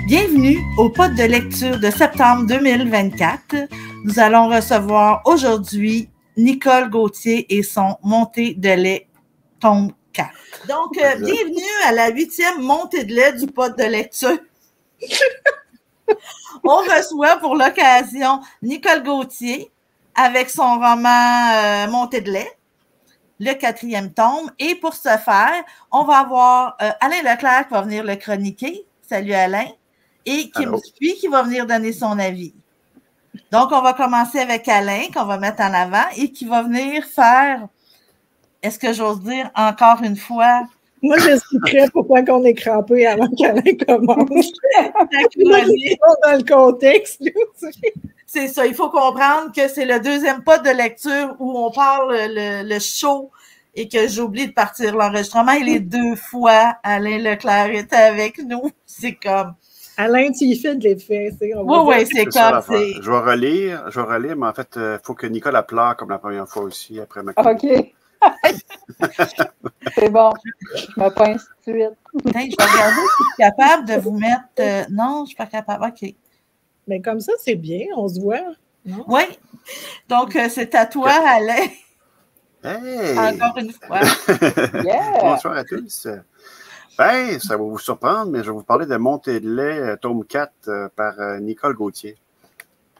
Bienvenue au pod de lecture de septembre 2024. Nous allons recevoir aujourd'hui Nicole Gauthier et son Montée de lait tome 4. Donc, bienvenue à la 8e montée de lait du pod de lecture. On reçoit pour l'occasion Nicole Gauthier avec son roman Montée de lait, le 4e tome. Et pour ce faire, on va avoir Alain Leclerc qui va venir le chroniquer. Salut Alain. Et Kim Dupuis qui va venir donner son avis. Donc, on va commencer avec Alain, qu'on va mettre en avant, et qui va venir faire, est-ce que j'ose dire, encore une fois... Moi, j'expliquerais pourquoi on est crampé avant qu'Alain commence. Dans le contexte. C'est ça, il faut comprendre que c'est le deuxième pod de lecture où on parle le show et que j'oublie de partir l'enregistrement. Et les 2 fois, Alain Leclerc était avec nous. C'est comme... Alain, tu y fais de l'effet. Oui, c'est comme... Je vais relire, mais en fait, il faut que Nicole pleure comme la première fois aussi, après ma OK. C'est bon. Je me pince tout de suite. Hey, je vais regarder si je suis capable de vous mettre... Non, je ne suis pas capable. OK. Mais comme ça, c'est bien. On se voit. Non? Oui. Donc, c'est à toi, Alain. Hey! Encore une fois. Yeah! Bonsoir à tous. Ben, ça va vous surprendre, mais je vais vous parler de Montée de lait, tome 4, par Nicole Gauthier.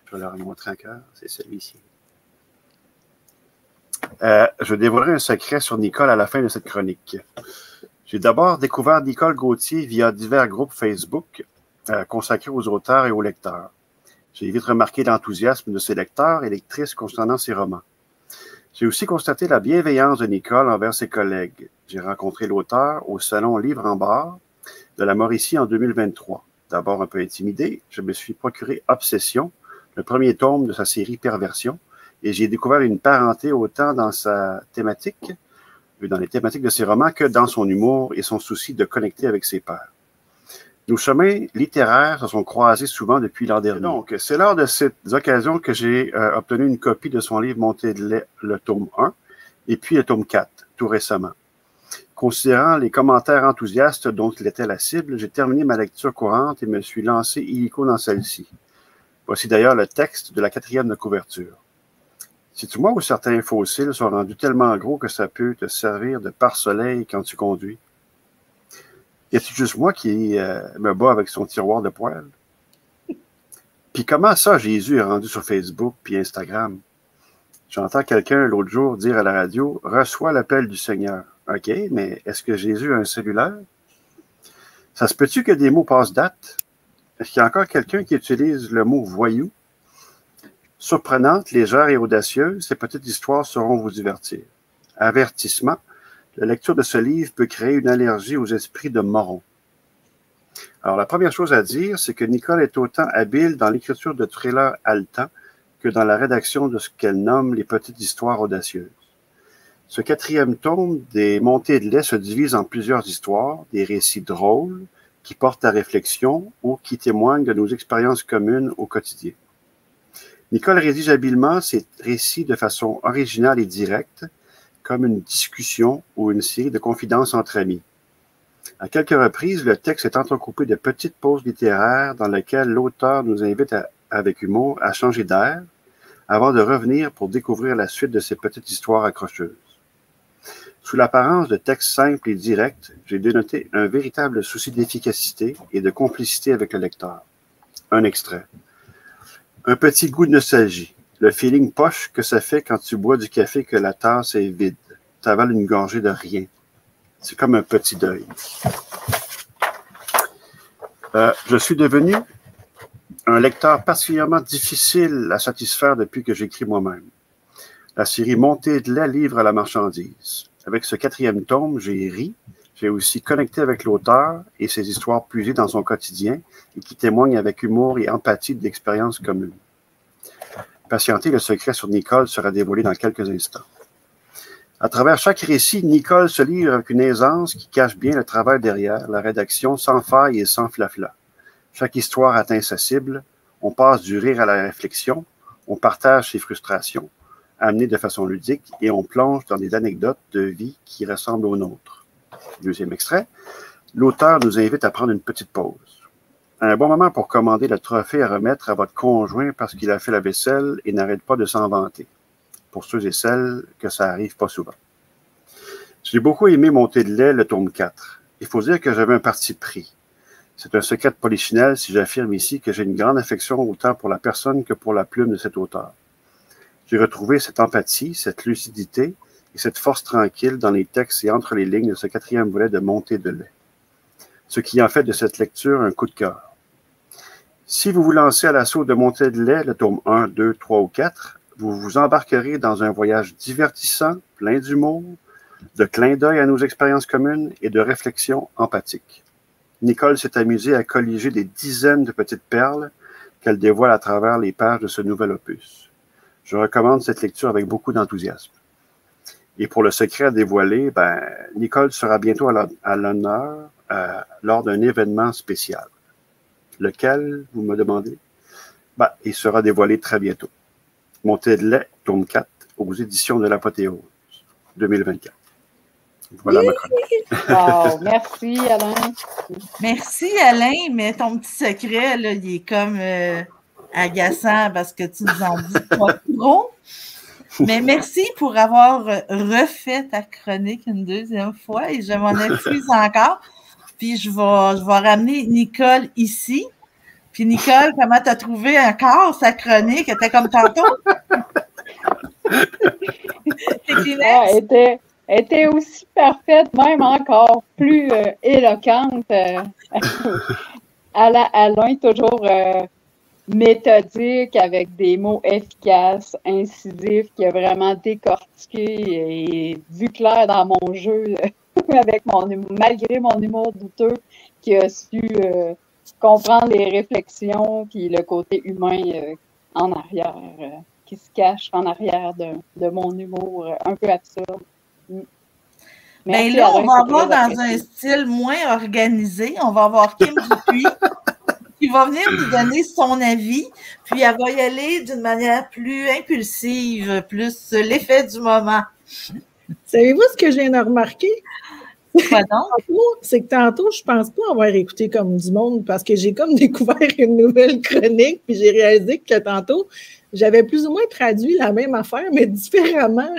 Je vais leur montrer un cœur. C'est celui-ci. Je dévoilerai un secret sur Nicole à la fin de cette chronique. J'ai d'abord découvert Nicole Gauthier via divers groupes Facebook consacrés aux auteurs et aux lecteurs. J'ai vite remarqué l'enthousiasme de ses lecteurs et lectrices concernant ses romans. J'ai aussi constaté la bienveillance de Nicole envers ses collègues. J'ai rencontré l'auteur au salon Livre en Bar de la Mauricie en 2023. D'abord un peu intimidé, je me suis procuré Obsession, le premier tome de sa série Perversion, et j'ai découvert une parenté autant dans sa thématique, dans les thématiques de ses romans, que dans son humour et son souci de connecter avec ses pairs. Nos chemins littéraires se sont croisés souvent depuis l'an dernier. Donc, c'est lors de cette occasion que j'ai obtenu une copie de son livre Montée de lait, le tome 1, et puis le tome 4, tout récemment. Considérant les commentaires enthousiastes dont il était la cible, j'ai terminé ma lecture courante et me suis lancé illico dans celle-ci. Voici d'ailleurs le texte de la 4e de couverture. Sais-tu moi où certains fossiles sont rendus tellement gros que ça peut te servir de pare-soleil quand tu conduis? Y a-t-il juste moi qui me bats avec son tiroir de poêle? Puis comment ça, Jésus est rendu sur Facebook puis Instagram? J'entends quelqu'un l'autre jour dire à la radio « Reçois l'appel du Seigneur ». OK, mais est-ce que Jésus a un cellulaire? Ça se peut-tu que des mots passent date? Est-ce qu'il y a encore quelqu'un qui utilise le mot « voyou »? Surprenante, légère et audacieuse, ces petites histoires sauront vous divertir. Avertissement. La lecture de ce livre peut créer une allergie aux esprits de morons. Alors, la première chose à dire, c'est que Nicole est autant habile dans l'écriture de thrillers haletants que dans la rédaction de ce qu'elle nomme les petites histoires audacieuses. Ce 4e tome des Montées de lait se divise en plusieurs histoires, des récits drôles qui portent à réflexion ou qui témoignent de nos expériences communes au quotidien. Nicole rédige habilement ses récits de façon originale et directe, comme une discussion ou une série de confidences entre amis. À quelques reprises, le texte est entrecoupé de petites pauses littéraires dans lesquelles l'auteur nous invite avec humour à changer d'air avant de revenir pour découvrir la suite de ces petites histoires accrocheuses. Sous l'apparence de textes simples et directs, j'ai dénoté un véritable souci d'efficacité et de complicité avec le lecteur. Un extrait. Un petit goût de nostalgie. Le feeling poche que ça fait quand tu bois du café que la tasse est vide. T'avales une gorgée de rien. C'est comme un petit deuil. Je suis devenu un lecteur particulièrement difficile à satisfaire depuis que j'écris moi-même. La série Montée de lait livre la marchandise. Avec ce 4e tome, j'ai ri. J'ai aussi connecté avec l'auteur et ses histoires puisées dans son quotidien et qui témoignent avec humour et empathie d'expériences communes. Patientez, le secret sur Nicole sera dévoilé dans quelques instants. À travers chaque récit, Nicole se livre avec une aisance qui cache bien le travail derrière, la rédaction sans faille et sans flafla. Chaque histoire atteint sa cible, on passe du rire à la réflexion, on partage ses frustrations, amenées de façon ludique, et on plonge dans des anecdotes de vie qui ressemblent aux nôtres. Deuxième extrait, l'auteur nous invite à prendre une petite pause. Un bon moment pour commander le trophée à remettre à votre conjoint parce qu'il a fait la vaisselle et n'arrête pas de s'en vanter. Pour ceux et celles que ça arrive pas souvent. J'ai beaucoup aimé Montée de lait, le tome 4. Il faut dire que j'avais un parti pris. C'est un secret de polichinelle si j'affirme ici que j'ai une grande affection autant pour la personne que pour la plume de cet auteur. J'ai retrouvé cette empathie, cette lucidité et cette force tranquille dans les textes et entre les lignes de ce 4e volet de Montée de lait. Ce qui en fait de cette lecture un coup de cœur. Si vous vous lancez à l'assaut de Montée de lait, le tome 1, 2, 3 ou 4, vous vous embarquerez dans un voyage divertissant, plein d'humour, de clins d'œil à nos expériences communes et de réflexions empathiques. Nicole s'est amusée à colliger des dizaines de petites perles qu'elle dévoile à travers les pages de ce nouvel opus. Je recommande cette lecture avec beaucoup d'enthousiasme. Et pour le secret à dévoiler, Nicole sera bientôt à l'honneur lors d'un événement spécial. Lequel, vous me demandez? Il sera dévoilé très bientôt. Montée de lait, tome 4, aux éditions de l'Apothéose, 2024. Voilà ma chronique. Wow, merci, Alain. Merci, Alain, mais ton petit secret, là, il est comme agaçant parce que tu nous en dis pas trop. Mais merci pour avoir refait ta chronique une deuxième fois et je m'en excuse encore. Puis je vais ramener Nicole ici. Puis Nicole, comment tu as trouvé encore sa chronique? Elle était comme tantôt? Elle était aussi parfaite, même encore plus éloquente. Alain, toujours méthodique, avec des mots efficaces, incisifs, qui a vraiment décortiqué et vu clair dans mon jeu, avec malgré mon humour douteux, qui a su comprendre les réflexions, puis le côté humain en arrière, qui se cache en arrière de mon humour un peu absurde. Bien là, on va avoir dans un style moins organisé, on va avoir Kim Dupuis qui va venir nous donner son avis, puis elle va y aller d'une manière plus impulsive, plus l'effet du moment. Savez-vous ce que je viens de remarquer? Quoi donc? C'est que tantôt, je pense pas avoir écouté comme du monde parce que j'ai comme découvert une nouvelle chronique, puis j'ai réalisé que tantôt, j'avais plus ou moins traduit la même affaire, mais différemment.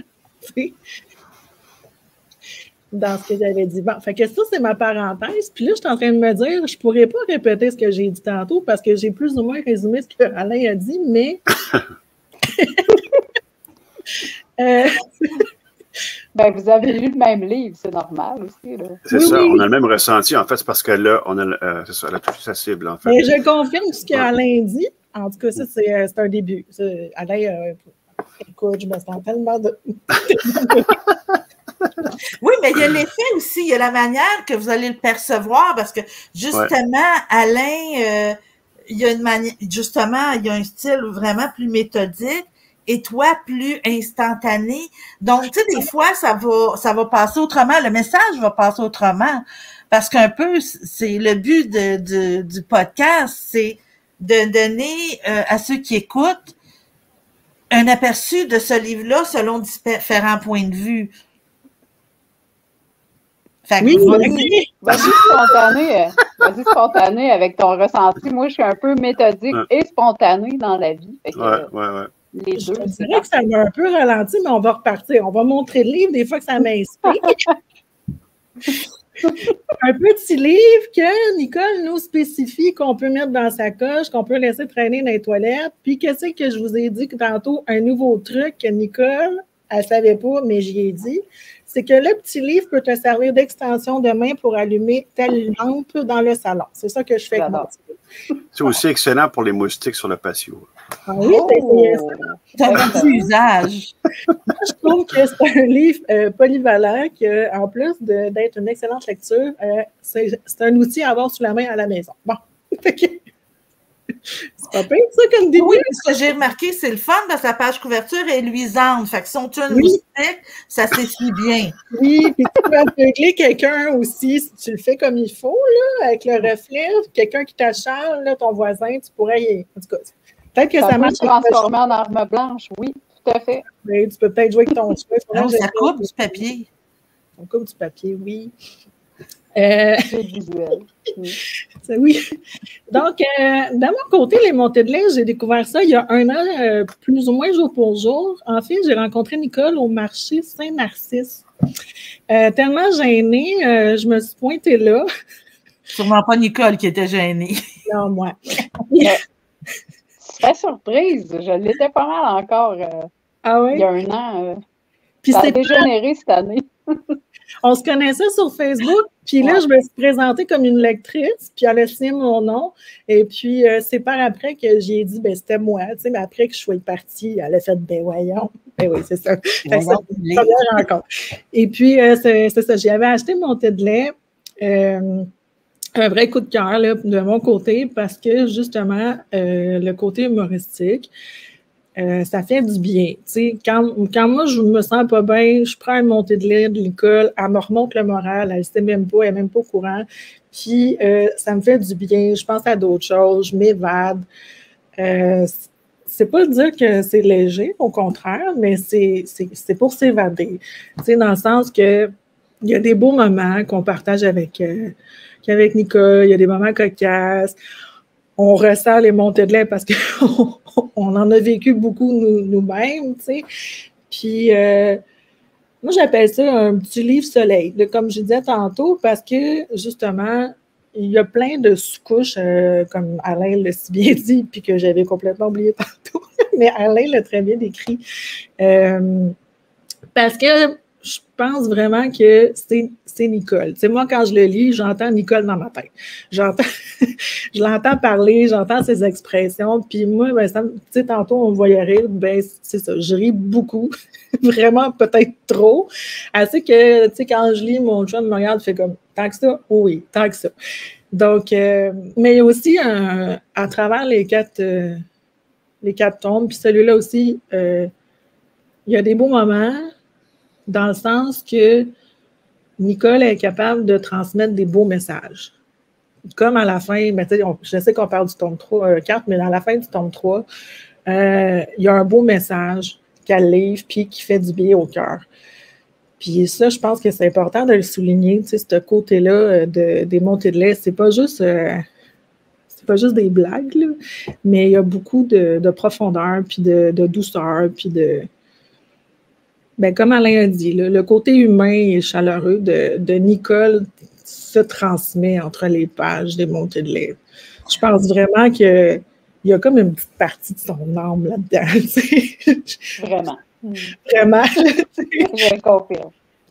Dans ce que j'avais dit. Bon, fait que ça, c'est ma parenthèse. Puis là, je suis en train de me dire, je pourrais pas répéter ce que j'ai dit tantôt parce que j'ai plus ou moins résumé ce que Alain a dit, mais... vous avez lu le même livre, c'est normal aussi. Là. C'est ça, on a le même ressenti. En fait, c'est parce que là, c'est ça, elle a touché sa cible, en fait. Mais je confirme ce qu'Alain dit. En tout cas, ça, c'est un début. Ça, Alain, écoute, je me sens tellement de... Oui, mais il y a l'effet aussi, il y a la manière que vous allez le percevoir parce que justement, Alain, il y a une manière, justement, il y a un style vraiment plus méthodique et toi plus instantané. Donc, tu sais, des fois, ça va passer autrement. Le message va passer autrement parce qu'un peu, c'est le but du podcast, c'est de donner à ceux qui écoutent un aperçu de ce livre-là selon différents points de vue. Oui, vas-y spontané avec ton ressenti. Moi, je suis un peu méthodique et spontanée dans la vie. Fait que, les deux. C'est vrai que ça m'a un peu ralenti, mais on va repartir. On va montrer le livre des fois que ça m'inspire. Un petit livre que Nicole nous spécifie qu'on peut mettre dans sa coche, qu'on peut laisser traîner dans les toilettes. Puis qu'est-ce que je vous ai dit tantôt? Un nouveau truc que Nicole, elle ne savait pas, mais j'y ai dit. C'est que le petit livre peut te servir d'extension de main pour allumer telle lampe dans le salon. C'est ça que je fais avec mon petit livre. C'est aussi excellent pour les moustiques sur le patio. Ah oui, c'est un petit usage. Moi, je trouve que c'est un livre polyvalent qui, en plus d'être une excellente lecture, c'est un outil à avoir sous la main à la maison. Bon. C'est pas pire, ça, comme début. Oui, ce que j'ai remarqué, c'est le fun parce que la page couverture est luisante. Fait que si on tue une moustique, ça s'essuie bien. Oui, puis tu peux aveugler quelqu'un aussi, si tu le fais comme il faut, là, avec le reflet. Quelqu'un qui t'achale, là, ton voisin, tu pourrais y... En tout cas, peut-être que ça marche. Transformer en arme blanche, oui, tout à fait. Mais tu peux peut-être jouer avec ton cheveu. Non, ça coupe du papier. On coupe du papier, oui. C'est visuel. Oui. Donc, de mon côté, les montées de lait, j'ai découvert ça il y a 1 an, plus ou moins jour pour jour. En fait, j'ai rencontré Nicole au marché Saint-Narcisse. Tellement gênée, je me suis pointée là. Sûrement pas Nicole qui était gênée. Non, moi. Très surprise. Je l'étais pas mal encore Ah oui? il y a 1 an. Puis ça a dégénéré cette année. On se connaissait sur Facebook, puis là, je me suis présentée comme une lectrice, puis elle a signé mon nom, et puis c'est par après que j'ai dit, ben c'était moi, tu sais, mais après que je sois partie, elle a fait, ben voyons, ben oui, c'est ça. Fait que c'est une première rencontre. Et puis, c'est ça, j'avais acheté mon thé de lait, un vrai coup de cœur, là, de mon côté, parce que, justement, le côté humoristique, ça fait du bien. Tu sais, quand moi, je me sens pas bien, je prends une montée de lait de l'école, elle me remonte le moral, elle ne sait même pas, elle n'est même pas au courant. Puis, ça me fait du bien, je pense à d'autres choses, je m'évade. C'est pas dire que c'est léger, au contraire, mais c'est pour s'évader. Tu sais, dans le sens que il y a des beaux moments qu'on partage avec Nicole, il y a des moments cocasses. On ressent les montées de lait parce qu'on en a vécu beaucoup nous-mêmes, tu sais. Puis, moi, j'appelle ça un petit livre soleil, comme je disais tantôt, parce que, justement, il y a plein de sous-couches, comme Alain l'a si bien dit, puis que j'avais complètement oublié tantôt, mais Alain l'a très bien décrit. Parce que je pense vraiment que c'est Nicole. Tu sais, moi, quand je le lis, j'entends Nicole dans ma tête. Je l'entends parler, j'entends ses expressions. Puis moi, ben, tu sais, tantôt, on me voyait rire. Ben, c'est ça, je ris beaucoup. Vraiment, peut-être trop. Assez que, tu sais, quand je lis, mon chum me regarde, fait comme, tant que ça? Oui, tant que ça. Donc, mais il y a aussi, à travers les quatre tombes, puis celui-là aussi, il y a des beaux moments, dans le sens que Nicole est capable de transmettre des beaux messages. Comme à la fin, ben, je sais qu'on parle du tome 3, 4, mais à la fin du tome 3, il y a un beau message qu'elle livre puis qui fait du bien au cœur. Puis ça, je pense que c'est important de le souligner, tu sais, ce côté-là des montées de lait. C'est pas juste des blagues, là, mais il y a beaucoup de profondeur, puis de douceur, puis de... Ben, comme Alain a dit, là, le côté humain et chaleureux de Nicole se transmet entre les pages des montées de lait. Je pense vraiment qu'il y a comme une petite partie de son âme là-dedans. Vraiment. Vraiment. Je le confirme.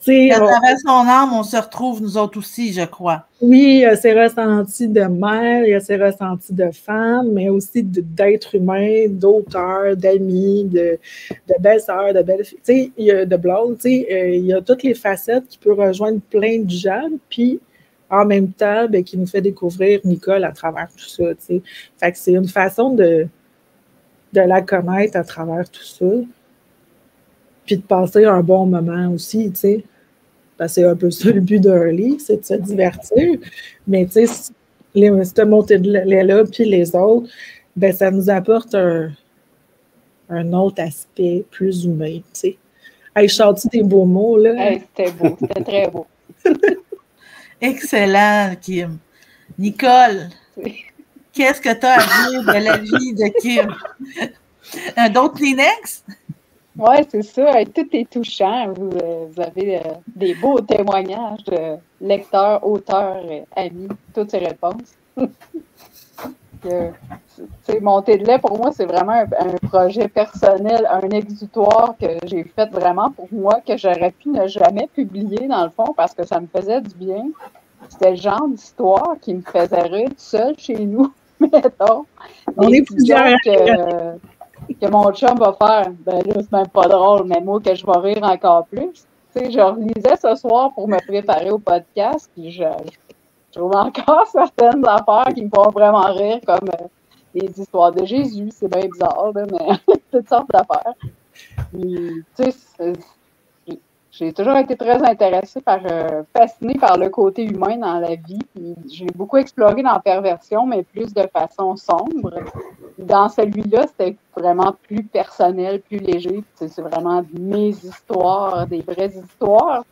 À travers son âme, on se retrouve nous autres aussi, je crois. Oui, il y a ses ressentis de mère, il y a ses ressentis de femme, mais aussi d'être humain, d'auteur, d'amis, de belle-sœur, de belle-fille, tu sais, de blonde, tu sais, il y a toutes les facettes qui peuvent rejoindre plein de gens, puis en même temps, ben, qui nous fait découvrir Nicole à travers tout ça, tu sais. Fait que c'est une façon de la connaître à travers tout ça, puis de passer un bon moment aussi, tu sais. Parce que c'est un peu ça le but d'un livre, c'est de se divertir. Mais tu sais, cette montée de lait-là, puis les autres, ben ça nous apporte un autre aspect plus humain, tu sais. Hey, je sors-tu des beaux mots, là? Hey, c'était beau, c'était très beau. Excellent, Kim. Nicole, qu'est-ce que tu as à dire de la vie de Kim? D'autres Kleenex? Oui, c'est ça. Tout est touchant. Vous avez des beaux témoignages de lecteurs, auteurs, amis, toutes ces réponses. Montée de lait, pour moi, c'est vraiment un projet personnel, un exutoire que j'ai fait vraiment pour moi, que j'aurais pu ne jamais publier, dans le fond, parce que ça me faisait du bien. C'était le genre d'histoire qui me faisait rire tout seul chez nous, mettons. On est plusieurs. Que mon chum va faire, ben là, c'est même pas drôle, mais moi, que je vais rire encore plus. Tu sais, je relisais ce soir pour me préparer au podcast, puis je trouve encore certaines affaires qui me font vraiment rire, comme les histoires de Jésus, c'est bien bizarre, là, mais toutes sortes d'affaires. Puis, tu sais, j'ai toujours été très intéressée fascinée par le côté humain dans la vie. Puis j'ai beaucoup exploré dans la perversion, mais plus de façon sombre. Dans celui-là, c'était vraiment plus personnel, plus léger. C'est vraiment mes histoires, des vraies histoires.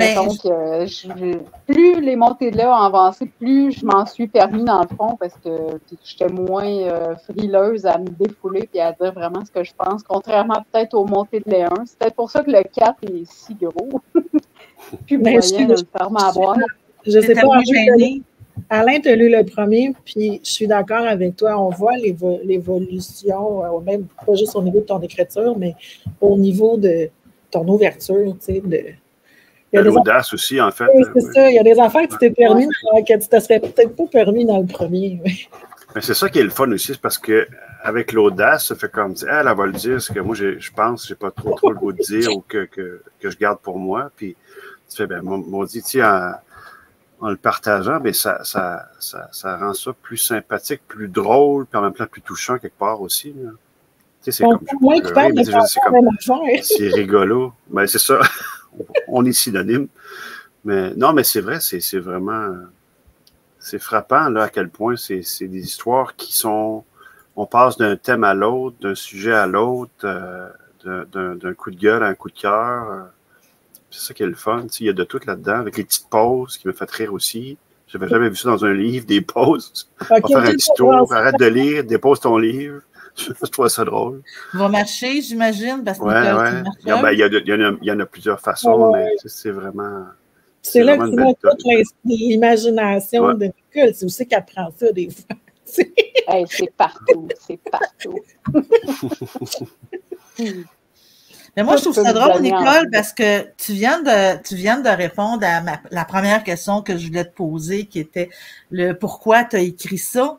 mettons que plus les montées de lait ont avancé, plus je m'en suis permis dans le fond parce que j'étais moins frileuse à me défouler et à dire vraiment ce que je pense, contrairement peut-être aux montées de lait 1. C'est peut-être pour ça que le 4 est si gros. Plus moyen de le faire m'avoir. Je sais pas. Alain, tu as lu le premier, puis je suis d'accord avec toi. On voit l'évolution, même pas juste au niveau de ton écriture, mais au niveau de ton ouverture, tu sais, l'audace aussi, en fait. Oui, c'est ça. Il y a des affaires que tu t'es permis, que tu te serais peut-être pas permis dans le premier. Mais c'est ça qui est le fun aussi, c'est parce que avec l'audace, ça fait comme dire, elle va le dire, ce que moi, je pense, j'ai pas trop le goût de dire ou que je garde pour moi. Puis tu fais, maudit, tiens, en le partageant, ben ça rend ça plus sympathique, plus drôle, puis en même temps plus touchant quelque part aussi. Là. Tu sais, c'est c'est rigolo. Ben, c'est ça. On est synonyme. Mais non, mais c'est vrai, c'est vraiment... C'est frappant, là, à quel point c'est des histoires qui sont... On passe d'un thème à l'autre, d'un sujet à l'autre, d'un coup de gueule à un coup de cœur. C'est ça qui est le fun. Il y a de tout là-dedans, avec les petites pauses qui me fait rire aussi. Je n'avais jamais vu ça dans un livre, des pauses. On va faire un petit tour, arrête de lire, dépose ton livre. Je trouve ça drôle. Va marcher, j'imagine, parce que il y en a plusieurs façons, mais c'est vraiment... C'est là que tu vois toute l'imagination de Nicole. C'est aussi qu'elle prend ça des fois. Hey, c'est partout. Mais moi, je trouve ça drôle, Nicole, parce que tu viens de répondre à la première question que je voulais te poser, qui était le pourquoi tu as écrit ça.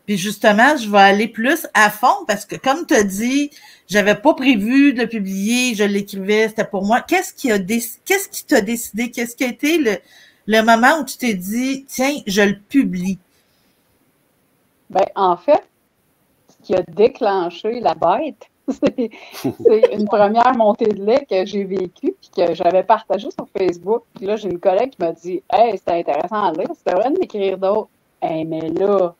Puis justement, je vais aller plus à fond parce que, comme tu as dit, j'avais pas prévu de le publier, je l'écrivais, c'était pour moi. Qu'est-ce qui t'a décidé? Qu'est-ce qui a été le moment où tu t'es dit, tiens, je le publie? Ben, en fait, ce qui a déclenché la bête, c'est une première montée de lait que j'ai vécue puis que j'avais partagée sur Facebook. Puis là, j'ai une collègue qui m'a dit, hey, c'était intéressant à lire, c'était vrai de m'écrire d'autres. Hey, mais là,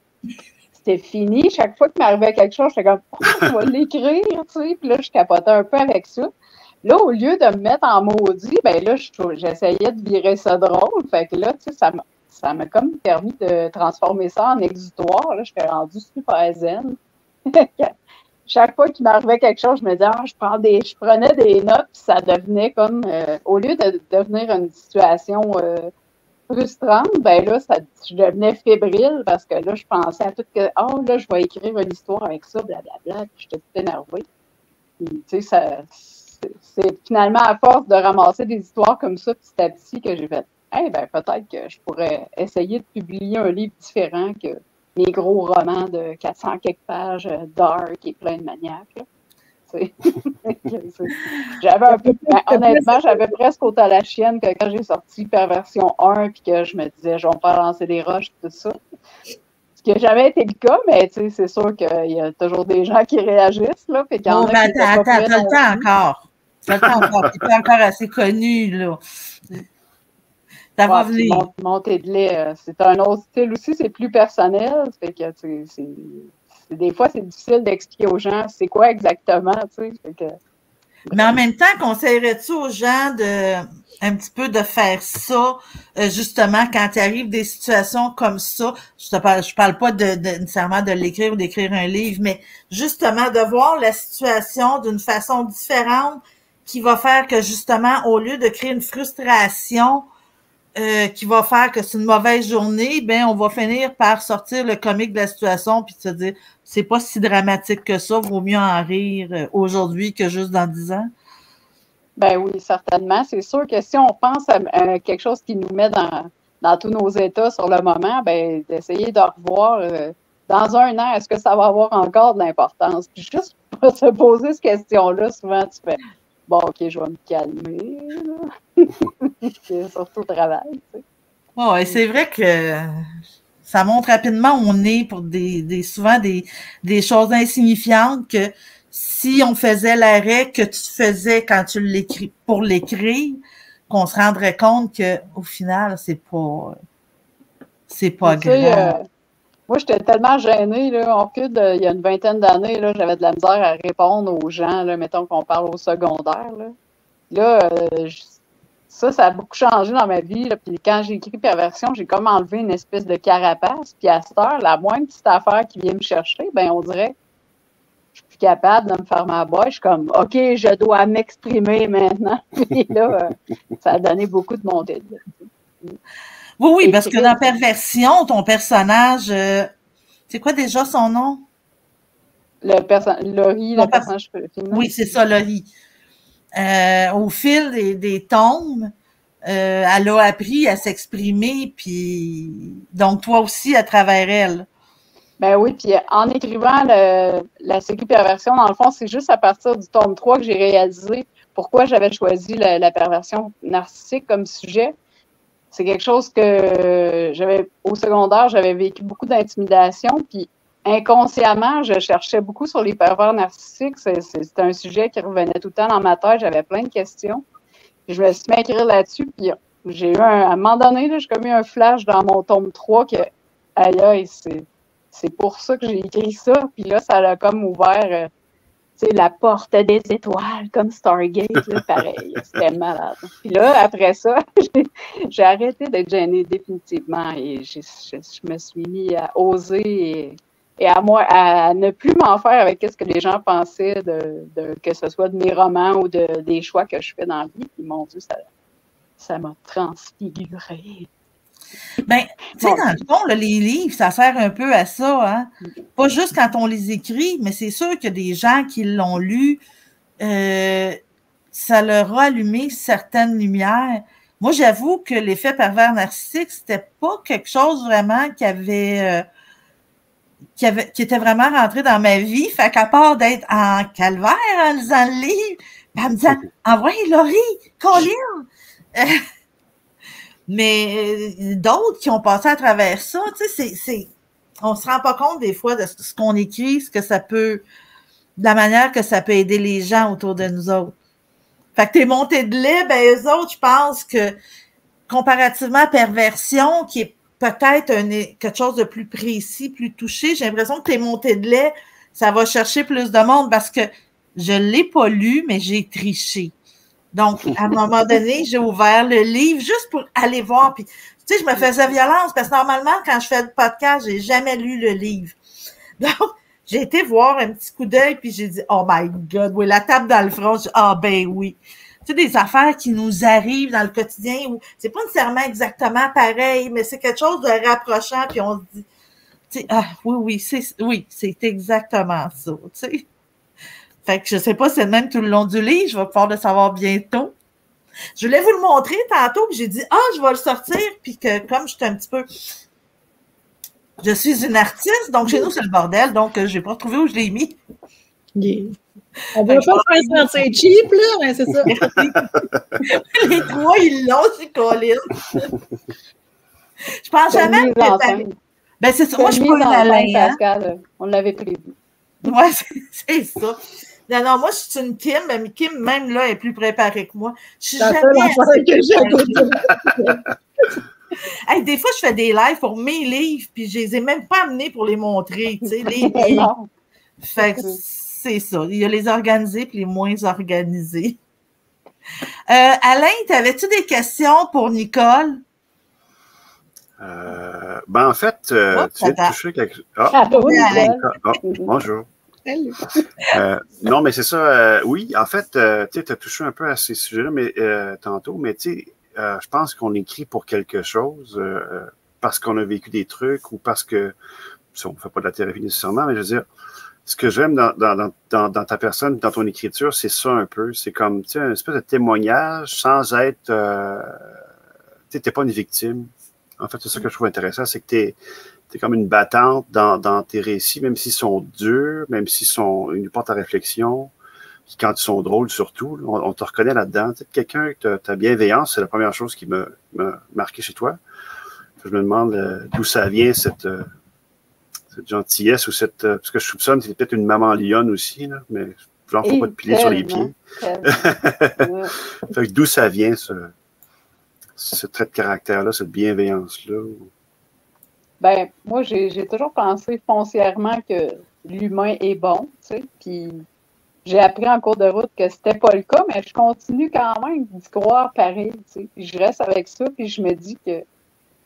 c'était fini. Chaque fois qu'il m'arrivait quelque chose, j'étais comme, je vais l'écrire, tu sais. Puis là, je capotais un peu avec ça. Là, au lieu de me mettre en maudit, ben là, j'essayais de virer ça drôle. Fait que là, tu sais, ça m'a comme permis de transformer ça en exutoire. Là, je suis rendue super zen. Chaque fois qu'il m'arrivait quelque chose, je me disais, je prenais des notes, puis ça devenait comme, au lieu de devenir une situation frustrante, ben là, je devenais fébrile parce que là, je pensais à tout que, là, je vais écrire une histoire avec ça, blablabla, puis j'étais tout énervée. Puis, tu sais, c'est finalement à force de ramasser des histoires comme ça petit à petit que j'ai fait, peut-être que je pourrais essayer de publier un livre différent que mes gros romans de 400 quelques pages dark et plein de maniaques. J'avais un peu, honnêtement, j'avais presque autant la chienne que quand j'ai sorti Perversion 1 puis que je me disais, je vais pas lancer des roches tout ça. Ce qui n'a jamais été le cas, mais c'est sûr qu'il y a toujours des gens qui réagissent. Là, puis t'as le temps encore. T'as le temps encore. T'es pas encore assez connu, là. Ça va venir. Montée de lait, c'est un autre style aussi, c'est plus personnel. Fait que, des fois, c'est difficile d'expliquer aux gens c'est quoi exactement, tu sais. Mais en même temps, conseillerais-tu aux gens un petit peu de faire ça, justement, quand il arrive des situations comme ça? Je parle pas nécessairement de l'écrire ou d'écrire un livre, mais justement de voir la situation d'une façon différente qui va faire que, justement, au lieu de créer une frustration, qui va faire que c'est une mauvaise journée, ben on va finir par sortir le comique de la situation puis de se dire c'est pas si dramatique que ça, vaut mieux en rire aujourd'hui que juste dans 10 ans. Ben oui, certainement. C'est sûr que si on pense à quelque chose qui nous met dans tous nos états sur le moment, ben d'essayer de revoir dans un an, est-ce que ça va avoir encore de l'importance? Puis juste pour se poser cette question-là, souvent tu fais bon, OK, je vais me calmer. C'est surtout le travail. Tu sais. Oh, et c'est vrai que ça montre rapidement où on est pour souvent des choses insignifiantes que si on faisait l'arrêt que tu faisais quand tu l'écris pour l'écrire, qu'on se rendrait compte que au final, c'est pas grave. Moi, j'étais tellement gênée, là, il y a une vingtaine d'années, là, j'avais de la misère à répondre aux gens, là, mettons qu'on parle au secondaire. Là, ça a beaucoup changé dans ma vie. Là. Puis quand j'ai écrit Perversion, j'ai comme enlevé une espèce de carapace. Puis à cette heure, la moindre petite affaire qui vient me chercher, ben on dirait que je suis plus capable de me faire ma boîte. Je suis comme, OK, je dois m'exprimer maintenant. Puis là, ça a donné beaucoup de montée de lait. Oui, parce que dans Perversion, ton personnage, c'est quoi déjà son nom? Laurie, le personnage féminin. Oui, c'est ça, Laurie. Au fil des tomes, elle a appris à s'exprimer, puis donc toi aussi à travers elle. Ben oui, puis en écrivant la série Perversion, dans le fond, c'est juste à partir du tome 3 que j'ai réalisé pourquoi j'avais choisi la perversion narcissique comme sujet. C'est quelque chose que au secondaire, j'avais vécu beaucoup d'intimidation, puis inconsciemment, je cherchais beaucoup sur les pervers narcissiques. C'était un sujet qui revenait tout le temps dans ma tête. J'avais plein de questions. Puis je me suis mis à écrire là-dessus, puis j'ai eu à un moment donné, là, j'ai comme eu un flash dans mon tome 3 que, aïe, c'est pour ça que j'ai écrit ça. Puis là, ça a comme ouvert la porte des étoiles, comme Stargate, là, pareil. C'était malade. Puis là, après ça, j'ai arrêté d'être gênée définitivement et je me suis mis à oser et à ne plus m'en faire avec ce que les gens pensaient que ce soit de mes romans ou des choix que je fais dans la vie. Puis mon Dieu, ça m'a transfigurée. Ben, tu sais, dans le fond, là, les livres, ça sert un peu à ça, hein. Pas juste quand on les écrit, mais c'est sûr que des gens qui l'ont lu, ça leur a allumé certaines lumières. Moi, j'avoue que l'effet pervers narcissique, c'était pas quelque chose vraiment qui était vraiment rentré dans ma vie. Fait qu'à part d'être en calvaire en lisant le livre, en me disant, envoyez Laurie, Colin! Mais d'autres qui ont passé à travers ça, tu sais, on se rend pas compte des fois de ce qu'on écrit, ce que ça peut, de la manière que ça peut aider les gens autour de nous autres. Fait que tes montées de lait, ben eux autres, je pense que comparativement à Perversion, qui est peut-être quelque chose de plus précis, plus touché, j'ai l'impression que tes montées de lait, ça va chercher plus de monde parce que je l'ai pas lu, mais j'ai triché. Donc, à un moment donné, j'ai ouvert le livre juste pour aller voir. Puis, tu sais, je me faisais violence parce que normalement, quand je fais le podcast, j'ai jamais lu le livre. Donc, j'ai été voir un petit coup d'œil puis j'ai dit, oh my God, oui, la tape dans le front. Ben oui. Tu sais, des affaires qui nous arrivent dans le quotidien où c'est pas nécessairement exactement pareil, mais c'est quelque chose de rapprochant puis on se dit, tu sais, oui, c'est exactement ça, tu sais. Fait que je sais pas si c'est le même tout le long du livre, je vais pouvoir le savoir bientôt. Je voulais vous le montrer tantôt, puis j'ai dit, je vais le sortir, puis que comme j'étais un petit peu... Je suis une artiste, donc chez nous, c'est le bordel, donc je n'ai pas retrouvé où je l'ai mis. Yeah. On ne va pas faire sentir cheap, là, mais c'est ça. Les trois, ils l'ont, c'est Colin. Je pense jamais que ben, c'est ça. Moi, je suis pas une Alain. Pascal, on l'avait prévu. Ouais, c'est ça. Non, moi, je suis une Kim, mais Kim, même là, est plus préparée que moi. Je suis jamais hey, des fois, je fais des lives pour mes livres, puis je les ai même pas amenés pour les montrer, tu sais, les livres. Fait que c'est ça. Il y a les organisés puis les moins organisés. Alain, t'avais-tu des questions pour Nicole? Ben, en fait, tu viens de toucher quelque chose. Bonjour. Non, mais c'est ça. Oui, en fait, tu as touché un peu à ces sujets-là tantôt, mais tu sais, je pense qu'on écrit pour quelque chose, parce qu'on a vécu des trucs ou parce que, on ne fait pas de la thérapie nécessairement, mais je veux dire, ce que j'aime dans ta personne, dans ton écriture, c'est ça un peu. C'est comme, tu sais, une espèce de témoignage sans être... tu n'es pas une victime. En fait, c'est ça que je trouve intéressant, c'est que tu es comme une battante dans tes récits, même s'ils sont durs, même s'ils nous portent à réflexion, puis quand ils sont drôles surtout, on te reconnaît là-dedans. Tu sais, quelqu'un, ta bienveillance, c'est la première chose qui m'a marqué chez toi. Je me demande d'où ça vient, cette gentillesse ou parce que je soupçonne que c'est peut-être une maman lionne aussi, là, mais genre, faut pas te piler sur les pieds. Fait que d'où ça vient, ce trait de caractère-là, cette bienveillance-là? Ben, moi, j'ai toujours pensé foncièrement que l'humain est bon, tu sais, puis j'ai appris en cours de route que c'était pas le cas, mais je continue quand même d'y croire pareil. Tu sais. Je reste avec ça, puis je me dis que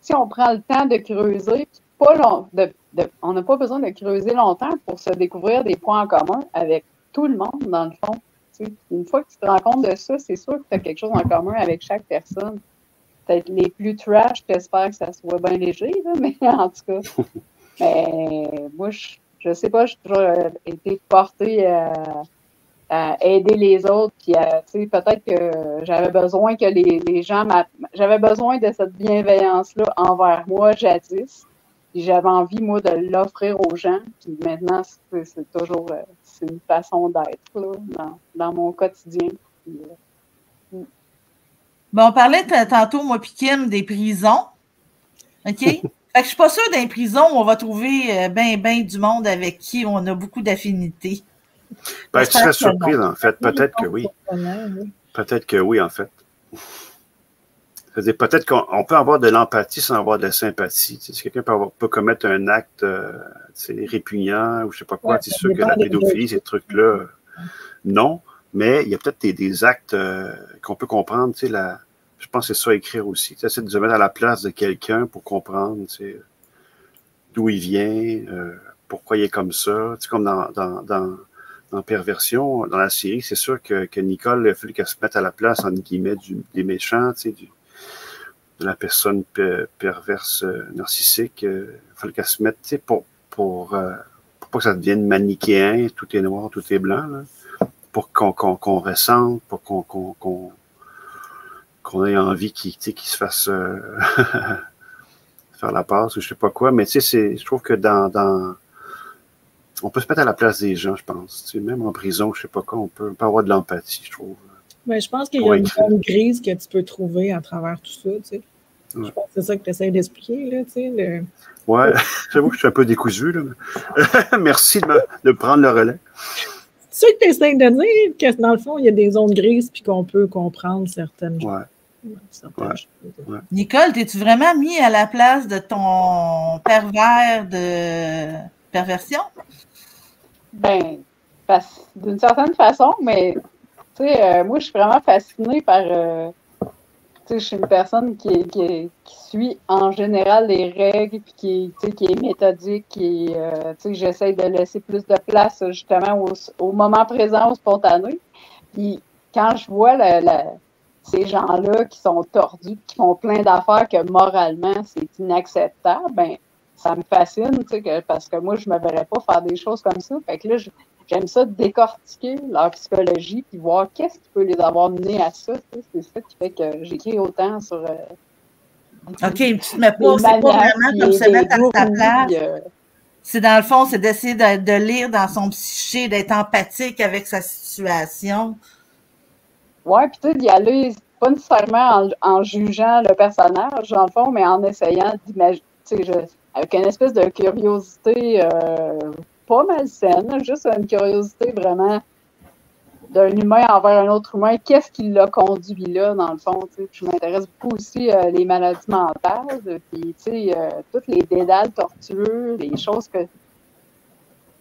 si on prend le temps de creuser, on n'a pas besoin de creuser longtemps pour se découvrir des points en commun avec tout le monde, dans le fond. Tu sais. Une fois que tu te rends compte de ça, c'est sûr que tu as quelque chose en commun avec chaque personne. Peut-être les plus trash, j'espère que ça soit bien léger, là, mais en tout cas. Mais moi, je sais pas, j'ai toujours été portée à aider les autres, puis peut-être que j'avais besoin que les gens j'avais besoin de cette bienveillance-là envers moi jadis, puis j'avais envie, moi, de l'offrir aux gens, puis maintenant, c'est toujours c'est une façon d'être là, dans mon quotidien. Puis, Bon, on parlait tantôt, moi puis Kim, des prisons. OK? Fait que je suis pas sûre d'un prison où on va trouver ben du monde avec qui on a beaucoup d'affinités. Ben, tu serais surprise, en fait. Peut-être que oui. Peut-être que oui, en fait. C'est-à-dire, peut-être qu'on peut avoir de l'empathie sans avoir de la sympathie. Si quelqu'un peut commettre un acte répugnant ou je sais pas quoi, c'est sûr que la pédophilie, ces trucs-là, non. Mais il y a peut-être des actes qu'on peut comprendre. Je pense que c'est ça à écrire aussi. C'est de se mettre à la place de quelqu'un pour comprendre d'où il vient, pourquoi il est comme ça. Comme dans Perversion, dans la série, c'est sûr que Nicole, il a fallu qu'elle se mette à la place, en guillemets, des méchants, de la personne perverse narcissique. Il a fallu qu'elle se mette pour pas que ça devienne manichéen, tout est noir, tout est blanc, là. Pour qu'on ressente, pour qu'on ait envie qu'il se fasse faire la passe ou je sais pas quoi. Mais je trouve que on peut se mettre à la place des gens, je pense. Même en prison, je sais pas quoi, on peut avoir de l'empathie, je trouve. Mais je pense qu'il y a une zone grise que tu peux trouver à travers tout ça, tu sais. Ouais. Je pense que c'est ça que tu essaies d'expliquer, là, tu sais. Ouais, j'avoue que je suis un peu décousu, là. Merci de prendre le relais. C'est ça que tu essaies de dire, que dans le fond, il y a des zones grises puis qu'on peut comprendre certaines choses. Ouais. Nicole, t'es-tu vraiment mis à la place de ton pervers de perversion? Ben, d'une certaine façon, mais tu sais, moi, je suis vraiment fascinée par. Tu sais, je suis une personne qui suit en général les règles, puis qui est méthodique, tu sais, j'essaie de laisser plus de place justement au moment présent, au spontané. Puis quand je vois ces gens-là qui sont tordus, qui font plein d'affaires que moralement c'est inacceptable, ben ça me fascine, tu sais, parce que moi je me verrais pas faire des choses comme ça. Fait que là, j'aime ça décortiquer leur psychologie puis voir qu'est-ce qui peut les avoir menés à ça. C'est ça qui fait que j'écris autant sur. OK, tu te mets pas, c'est pas vraiment comme se mettre à ta place. C'est dans le fond, c'est d'essayer de lire dans son psyché, d'être empathique avec sa situation. Oui, puis tu sais, d'y aller, pas nécessairement en jugeant le personnage, dans le fond, mais en essayant d'imaginer, tu sais, avec une espèce de curiosité pas malsaine, juste une curiosité vraiment d'un humain envers un autre humain. Qu'est-ce qui l'a conduit là, dans le fond? Tu sais? Je m'intéresse beaucoup aussi les maladies mentales, puis tu sais, tous les dédales tortueux, les choses que...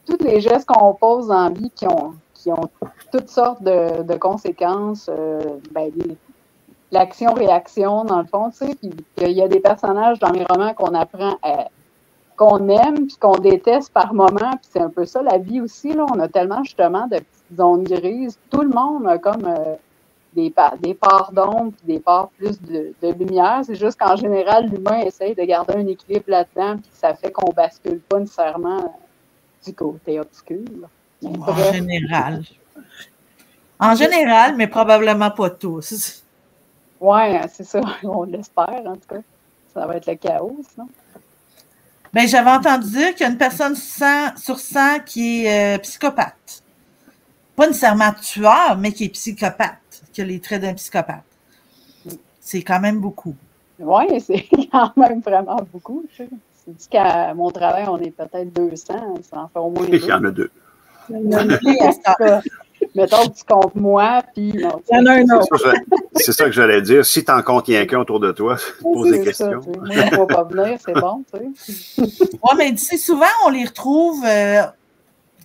Tous les gestes qu'on pose dans la vie qui ont toutes sortes de conséquences, l'action-réaction, dans le fond, tu sais, puis il y a des personnages dans les romans qu'on apprend qu'on aime puis qu'on déteste par moment, puis c'est un peu ça la vie aussi, là, on a tellement justement de petites zones grises, tout le monde a comme des parts d'ombre puis des parts plus de lumière, c'est juste qu'en général, l'humain essaye de garder un équilibre là-dedans, puis ça fait qu'on bascule pas nécessairement du côté obscur. En général, mais probablement pas tous. Oui, c'est ça, on l'espère en tout cas. Ça va être le chaos, sinon. Bien, j'avais entendu dire qu'il y a une personne sur 100 qui est psychopathe. Pas nécessairement tueur, mais qui est psychopathe, qui a les traits d'un psychopathe. C'est quand même beaucoup. Oui, c'est quand même vraiment beaucoup. C'est dit qu'à mon travail, on est peut-être 200, ça en fait au moins 2. Il y en a 2. Mettons que tu comptes moi, puis... Il y en a un autre. C'est ça que j'allais dire. Si tu en comptes rien qu'un autour de toi, pose des questions. Ça, moi, je ne vais pas venir, c'est bon, tu sais. Oui, mais souvent, on les retrouve...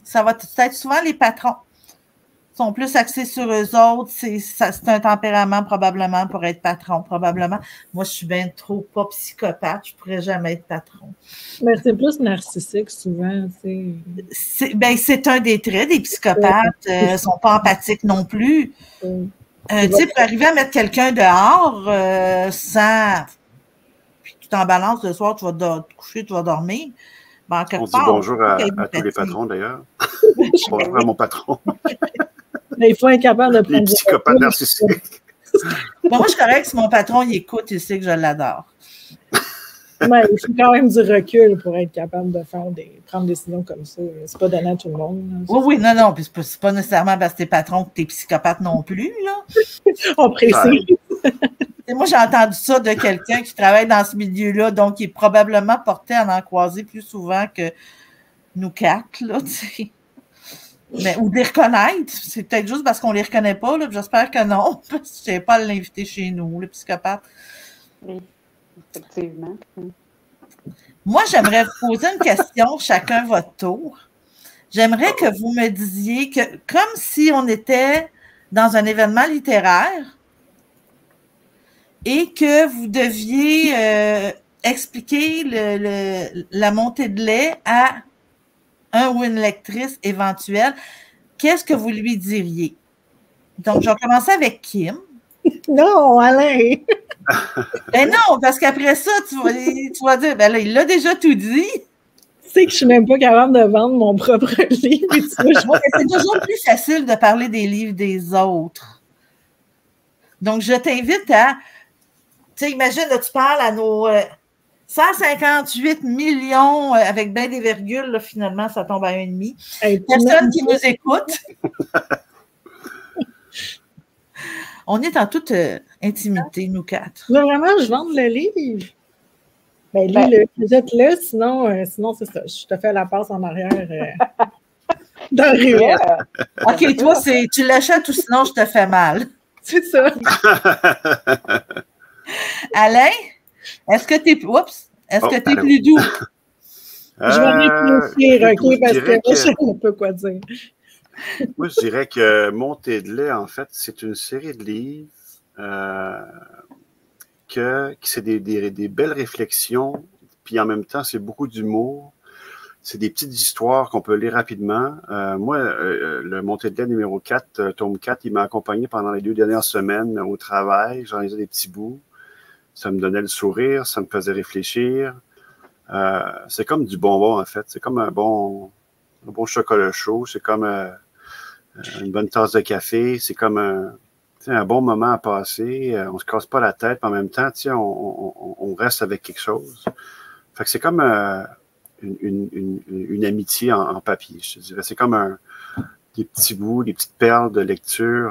ça va être souvent les patrons. sont plus axés sur eux autres. C'est un tempérament probablement pour être patron, probablement. Moi, je suis bien trop pas psychopathe. Je pourrais jamais être patron. Mais c'est plus narcissique souvent. C'est un des traits des psychopathes. Ils ne sont pas empathiques non plus. Tu sais, pour arriver à mettre quelqu'un dehors sans... Puis tu t'en balances le soir, tu vas te coucher, tu vas dormir. Ben, on dit bonjour à tous les patrons, d'ailleurs. Bonjour à mon patron. Mais il faut être capable de prendre les psychopathes narcissiques. Bon, moi, je suis correct si mon patron, il écoute, il sait que je l'adore. Mais il faut quand même du recul pour être capable de prendre des décisions comme ça. C'est pas donné à tout le monde. Là. Oui, non. Puis c'est pas nécessairement parce que t'es patron que t'es psychopathe non plus, là. On précise. Et moi, j'ai entendu ça de quelqu'un qui travaille dans ce milieu-là, donc il est probablement porté à en croiser plus souvent que nous quatre, là, tu sais. Mais, ou de les reconnaître. C'est peut-être juste parce qu'on les reconnaît pas, là. J'espère que non, parce que je ne sais pas l'inviter chez nous, le psychopathe. Oui, effectivement. Moi, j'aimerais vous poser une question, chacun votre tour. J'aimerais que vous me disiez que, comme si on était dans un événement littéraire et que vous deviez expliquer la montée de lait à un ou une lectrice éventuelle, qu'est-ce que vous lui diriez? Donc, je vais commencer avec Kim. Non, Alain! Ben non, parce qu'après ça, tu vas dire, ben là, il l'a déjà tout dit. Tu sais que je suis même pas capable de vendre mon propre livre. C'est toujours plus facile de parler des livres des autres. Donc, je t'invite à, tu sais, imagine, là, tu parles à nos 158 millions, avec bien des virgules, là, finalement, ça tombe à 1,5. Personne qui nous écoute. On est en toute intimité, nous quatre. Mais vraiment, je vends le livre. Ben, lis-le, jette-le, sinon c'est ça. Je te fais la passe en arrière dans le ruelle. OK, toi, tu l'achètes ou sinon je te fais mal. C'est ça. Alain, est-ce que tu es plus doux? Je vais réfléchir, OK, parce que je sais pas quoi dire. Moi, je dirais que Montée de lait, en fait, c'est une série de livres qui c'est des belles réflexions, puis en même temps, c'est beaucoup d'humour. C'est des petites histoires qu'on peut lire rapidement. Moi, le Montée de lait numéro 4, tome 4, il m'a accompagné pendant les 2 dernières semaines au travail. J'en lisais des petits bouts. Ça me donnait le sourire, ça me faisait réfléchir. C'est comme du bonbon, en fait. C'est comme un bon chocolat chaud. C'est comme une bonne tasse de café. C'est comme un bon moment à passer. On se casse pas la tête. En même temps, on reste avec quelque chose. Fait que c'est comme une amitié en papier, je te dirais. C'est comme des petits bouts, des petites perles de lecture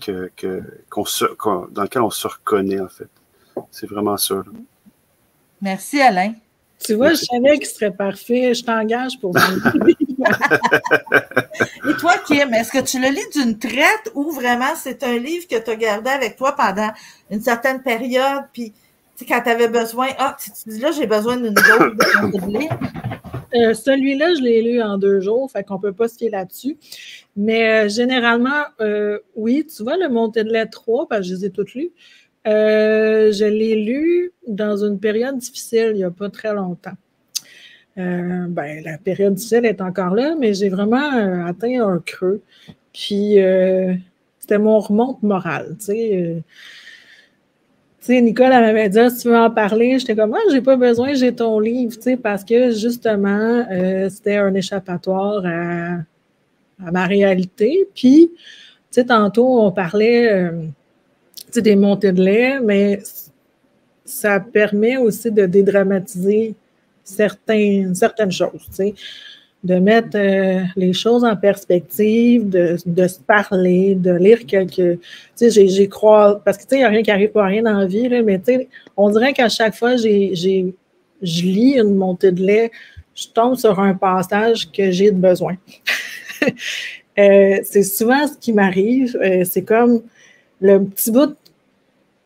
dans lesquelles on se reconnaît, en fait. C'est vraiment ça. Là. Merci, Alain. Tu vois, je savais qu'il serait parfait. Je t'engage pour Et toi, Kim, est-ce que tu le lis d'une traite ou vraiment c'est un livre que tu as gardé avec toi pendant une certaine période, puis quand tu avais besoin, tu dis là, j'ai besoin d'une dose de lait? Celui-là, je l'ai lu en 2 jours, fait qu'on ne peut pas se fier là-dessus. Mais généralement, oui, tu vois, le Montée de lait 3, parce que je les ai toutes lues, je l'ai lu dans une période difficile, il n'y a pas très longtemps. La période difficile est encore là, mais j'ai vraiment atteint un creux. Puis, c'était mon remonte morale, tu sais. Tu sais, Nicole, elle m'avait dit, si tu veux en parler, j'étais comme, j'ai pas besoin, j'ai ton livre, tu sais, parce que, justement, c'était un échappatoire à ma réalité. Puis, tu sais, tantôt, on parlait, des montées de lait, mais ça permet aussi de dédramatiser certaines choses, tu sais, de mettre les choses en perspective, de se parler, de lire quelques... Tu sais, j'y crois... Parce que, tu sais, il n'y a rien qui arrive pour rien dans la vie, là, mais tu sais, on dirait qu'à chaque fois, je lis une montée de lait, je tombe sur un passage que j'ai besoin. C'est souvent ce qui m'arrive. C'est comme le petit bout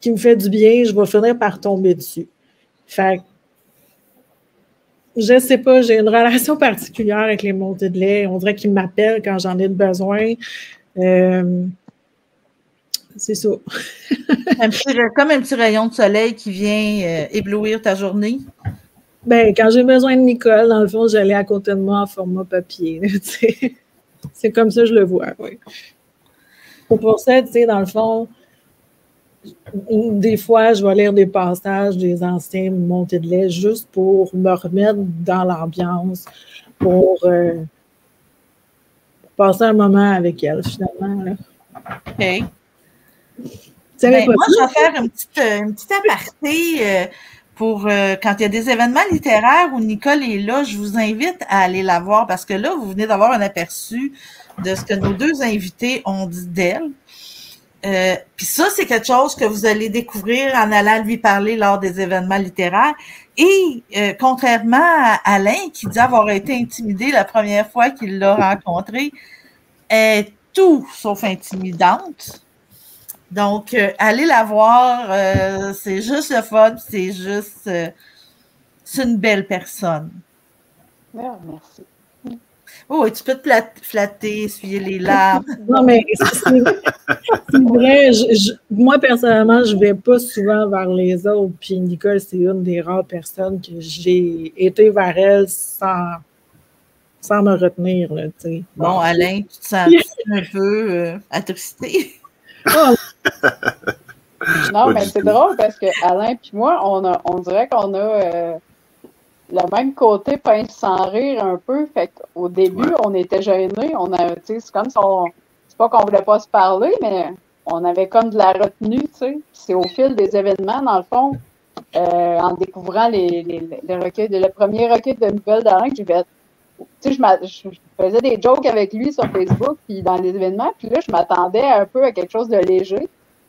qui me fait du bien, je vais finir par tomber dessus. Fait Je sais pas, j'ai une relation particulière avec les montées de lait. On dirait qu'ils m'appellent quand j'en ai besoin. C'est ça. Comme un petit rayon de soleil qui vient éblouir ta journée. Ben, quand j'ai besoin de Nicole, dans le fond, j'allais à côté de moi en format papier. C'est comme ça que je le vois, oui. Pour ça, tu sais, dans le fond, des fois, je vais lire des passages des anciens montées de lait juste pour me remettre dans l'ambiance, pour passer un moment avec elle, finalement. Là. OK. Moi, je vais faire une petite aparté pour quand il y a des événements littéraires où Nicole est là, je vous invite à aller la voir parce que là, vous venez d'avoir un aperçu de ce que nos deux invités ont dit d'elle. Puis ça, c'est quelque chose que vous allez découvrir en allant lui parler lors des événements littéraires. Et contrairement à Alain, qui dit avoir été intimidé la première fois qu'il l'a rencontrée, elle est tout sauf intimidante. Donc, allez la voir, c'est juste le fun, c'est juste, c'est une belle personne. Ah, merci. Oh, et tu peux te flatter, essuyer les larmes. Non, mais c'est vrai. Moi, personnellement, je ne vais pas souvent vers les autres. Puis Nicole, c'est une des rares personnes que j'ai été vers elle sans me retenir. Là, bon, Alain, tu te sens un peu attristé? Oh. Non, mais c'est drôle parce que Alain et moi, on dirait qu'on a le même côté pince sans rire un peu. Fait qu'au début, on était gênés. C'est comme si c'est pas qu'on voulait pas se parler, mais on avait comme de la retenue, tu sais. C'est au fil des événements, dans le fond, en découvrant le premier recueil de nouvelles d'Alain que j'ai fait. Tu sais, je faisais des jokes avec lui sur Facebook, puis dans les événements, puis là, je m'attendais un peu à quelque chose de léger.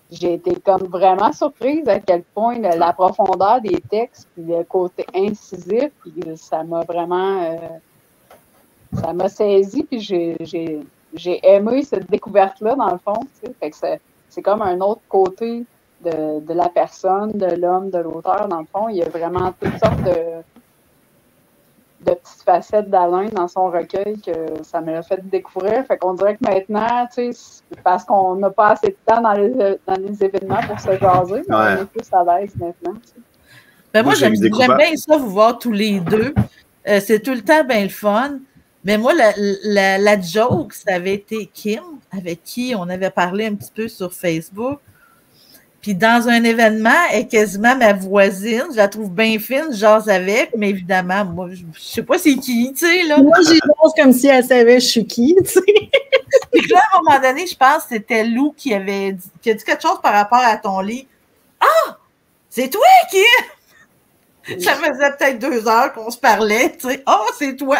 J'ai été comme vraiment surprise à quel point la profondeur des textes, puis le côté incisif, puis ça m'a vraiment... ça m'a saisi, puis j'ai aimé cette découverte-là, dans le fond. Tu sais. Fait que c'est comme un autre côté de la personne, de l'homme, de l'auteur, dans le fond. Il y a vraiment toutes sortes de petites facettes d'Alain dans son recueil que ça me l'a fait découvrir. Fait qu'on dirait que maintenant, tu sais, parce qu'on n'a pas assez de temps dans les événements pour se jaser, mais on est plus à l'aise maintenant. Tu sais. Ben moi, j'aime bien ça, vous voir tous les deux. C'est tout le temps bien le fun. Mais moi, la joke, ça avait été Kim, avec qui on avait parlé un petit peu sur Facebook. Puis dans un événement, elle est quasiment ma voisine. Je la trouve bien fine, je jase avec, mais évidemment, moi, je sais pas c'est qui, tu sais, là. Moi, j'y pense comme si elle savait je suis qui, tu sais. Puis là, à un moment donné, je pense que c'était Lou qui a dit quelque chose par rapport à ton lit. Ah! C'est toi qui... Ça faisait peut-être 2 heures qu'on se parlait, tu sais. Ah, c'est toi!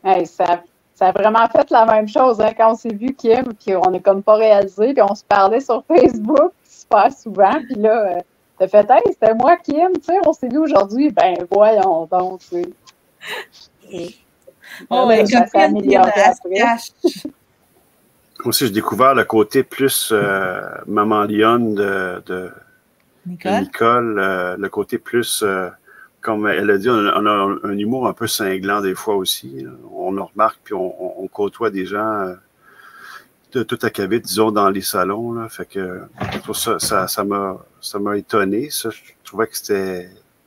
Hey, ça a vraiment fait la même chose, hein, quand on s'est vu, Kim, puis on n'a comme pas réalisé, puis on se parlait sur Facebook super souvent, puis là, t'as fait « Hey, c'était moi, Kim, tu sais, on s'est vu aujourd'hui. » Ben, voyons donc, tu sais. Oh, ouais, ça s'est amélioré après. Moi aussi, j'ai découvert le côté plus Maman Lionne de Nicole, le côté plus... comme elle a dit, on a un humour un peu cinglant des fois aussi. On le remarque, puis on côtoie des gens de tout acabit, disons, dans les salons. Là. Fait que pour ça m'a étonné. Ça, je trouvais que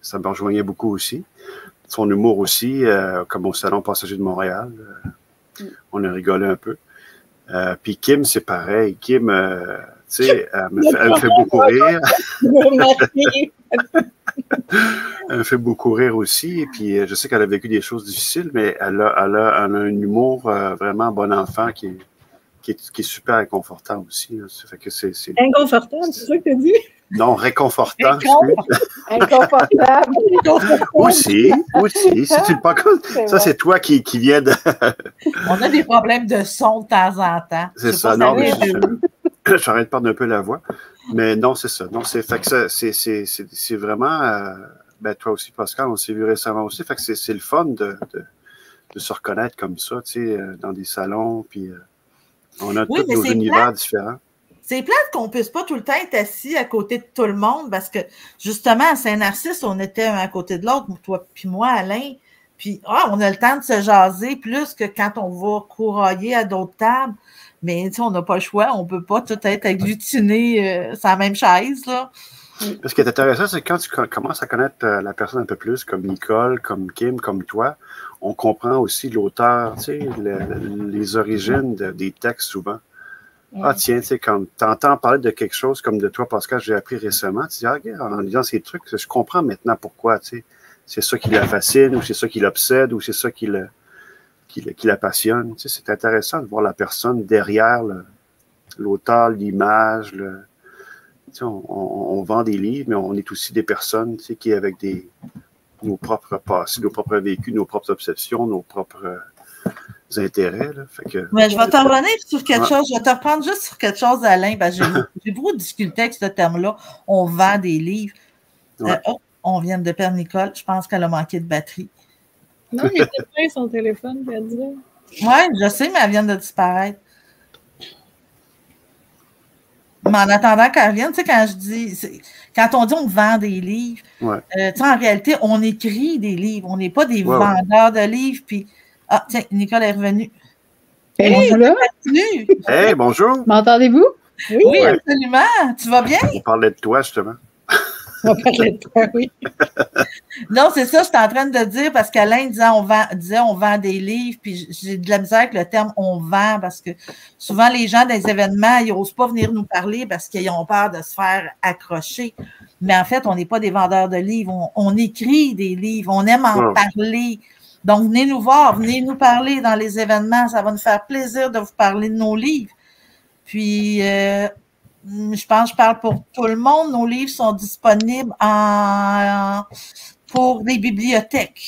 ça me rejoignait beaucoup aussi. Son humour aussi, comme au Salon Passager de Montréal. On a rigolé un peu. Puis Kim, c'est pareil. Kim, tu sais, elle me fait beaucoup rire. Elle me fait beaucoup rire aussi. Et puis, je sais qu'elle a vécu des choses difficiles, mais elle a un humour vraiment bon enfant qui est super réconfortant aussi. Là. Ça fait que c'est... Inconfortable, c'est ça que tu as dit? Non, réconfortant. Inconfortable. Aussi. Si tu le pas comme ça, c'est toi qui viens de... On a des problèmes de son de temps en temps. C'est ça, non, mais j'arrête de perdre un peu la voix. Mais non, c'est ça. Non, c'est vraiment... ben, toi aussi, Pascal, on s'est vu récemment aussi. Fait que c'est le fun de se reconnaître comme ça, tu sais, dans des salons, puis on a tous nos univers différents. C'est plate qu'on ne puisse pas tout le temps être assis à côté de tout le monde parce que, justement, à Saint-Narcisse, on était un à côté de l'autre, toi puis moi, Alain. Puis, on a le temps de se jaser plus que quand on va courailler à d'autres tables. Mais, on n'a pas le choix. On ne peut pas tout être agglutiné sur la même chaise, là. Ce qui est intéressant, c'est que quand tu commences à connaître la personne un peu plus, comme Nicole, comme Kim, comme toi, on comprend aussi l'auteur, tu sais, les origines des textes souvent. Ah, tiens, tu sais, quand tu entends parler de quelque chose comme de toi, Pascal, j'ai appris récemment, tu dis, ah, regarde, en lisant ces trucs, je comprends maintenant pourquoi, tu sais. C'est ça qui la fascine, ou c'est ça qui l'obsède, ou c'est ça qui la passionne. Tu sais, c'est intéressant de voir la personne derrière l'auteur, l'image, tu sais, on vend des livres, mais on est aussi des personnes, tu sais, qui avec nos propres passés, nos propres vécus, nos propres obsessions, nos propres intérêts. Là. Fait que, je vais te revenir sur quelque chose. Je vais te reprendre juste sur quelque chose, Alain. J'ai beaucoup discuté avec ce terme-là. On vend des livres. On vient de perdre Nicole. Je pense qu'elle a manqué de batterie. Non, il était prêt son téléphone, elle disait. Oui, je sais, mais elle vient de disparaître. Mais en attendant qu'elle revienne, tu sais, quand on dit on vend des livres, tu sais, en réalité, on écrit des livres. On n'est pas des vendeurs de livres. Puis, tiens, Nicole est revenue. Hey, bonjour. Hey, bonjour. M'entendez-vous? Oui, absolument. Tu vas bien? On parlait de toi, justement. On parlait de toi, oui. Non, c'est ça, je suis en train de dire parce qu'Alain disait on vend des livres, puis j'ai de la misère avec le terme on vend parce que souvent les gens des événements, ils n'osent pas venir nous parler parce qu'ils ont peur de se faire accrocher. Mais en fait, on n'est pas des vendeurs de livres, on écrit des livres, on aime en parler. Donc, venez nous voir, venez nous parler dans les événements, ça va nous faire plaisir de vous parler de nos livres. Puis, je pense que je parle pour tout le monde. Nos livres sont disponibles pour les bibliothèques,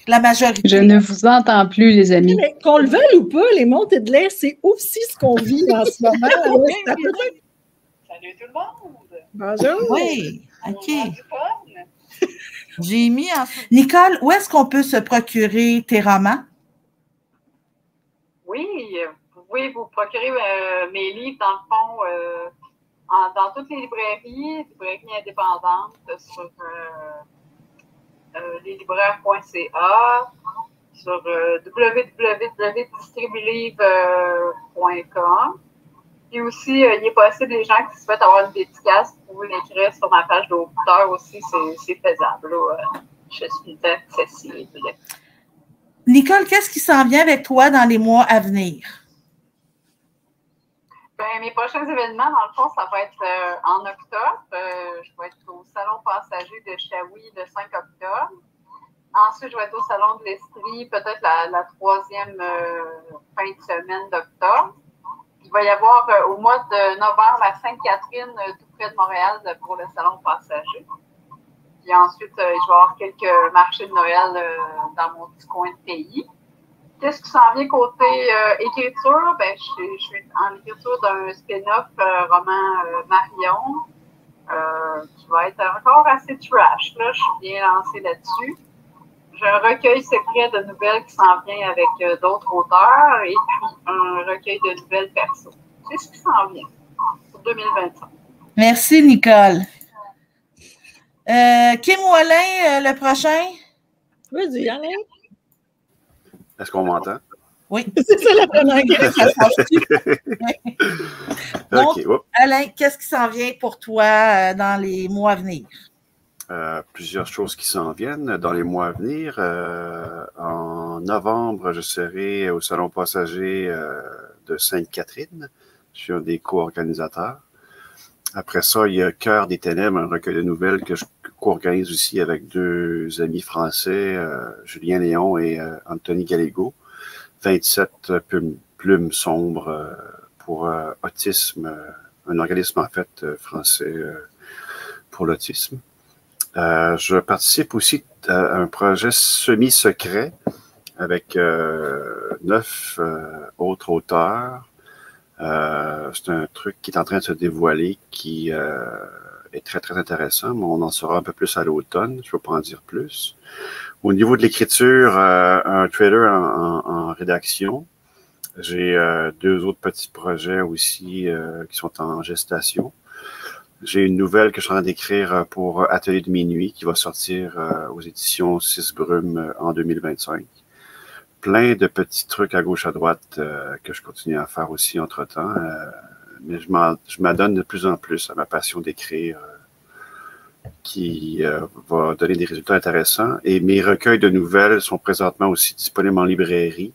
la majorité. Je ne vous entends plus, les amis. Mais qu'on le veuille ou pas, les montées de lait, c'est aussi ce qu'on vit en ce moment. Salut tout le monde! Bonjour! Oui, OK. J'ai mis en... Nicole, où est-ce qu'on peut se procurer tes romans? Oui, vous pouvez vous procurer mes livres, dans le fond, dans toutes les librairies indépendantes, sur leslibraires.ca, sur www.distribulivre.com. Puis aussi, il est possible, les gens qui souhaitent avoir une dédicace, vous pouvez l'écrire sur ma page d'auteur aussi, c'est faisable. Là. Je suis accessible. Nicole, qu'est-ce qui s'en vient avec toi dans les mois à venir? Mes prochains événements, dans le fond, ça va être en octobre. Je vais être au Salon Passager de Shawi le 5 octobre. Ensuite, je vais être au Salon de l'Estrie, peut-être la troisième fin de semaine d'octobre. Il va y avoir au mois de novembre la Sainte-Catherine, tout près de Montréal, pour le Salon Passager. Puis ensuite, je vais avoir quelques marchés de Noël dans mon petit coin de pays. Qu'est-ce qui s'en vient côté écriture? Ben, je suis en écriture d'un spin-off roman Marion, qui va être encore assez trash. Là, je suis bien lancée là-dessus. J'ai un recueil secret de nouvelles qui s'en vient avec d'autres auteurs et puis un recueil de nouvelles perso. C'est ce qui s'en vient pour 2025. Merci, Nicole. Kim ou Alain, le prochain? Vas-y, Alain. Est-ce qu'on m'entend? Oui. C'est ça la première question. Donc, okay, Alain, qu'est-ce qui s'en vient pour toi dans les mois à venir? Plusieurs choses qui s'en viennent dans les mois à venir. En novembre, je serai au Salon Passager de Sainte-Catherine. Je suis un des co-organisateurs. Après ça, il y a Cœur des Ténèbres, un recueil de nouvelles que je co-organise aussi avec deux amis français, Julien Léon et Anthony Gallego. 27 plumes sombres pour autisme, un organisme en fait français pour l'autisme. Je participe aussi à un projet semi-secret avec 9 autres auteurs. C'est un truc qui est en train de se dévoiler qui est très, très intéressant, mais on en saura un peu plus à l'automne. Je ne vais pas en dire plus. Au niveau de l'écriture, un trailer en rédaction J'ai 2 autres petits projets aussi qui sont en gestation. J'ai une nouvelle que je suis en train d'écrire pour Atelier de minuit qui va sortir aux éditions 6 Brumes en 2025. Plein de petits trucs à gauche, à droite que je continue à faire aussi entre-temps. Mais je m'adonne de plus en plus à ma passion d'écrire qui va donner des résultats intéressants. Et mes recueils de nouvelles sont présentement aussi disponibles en librairie.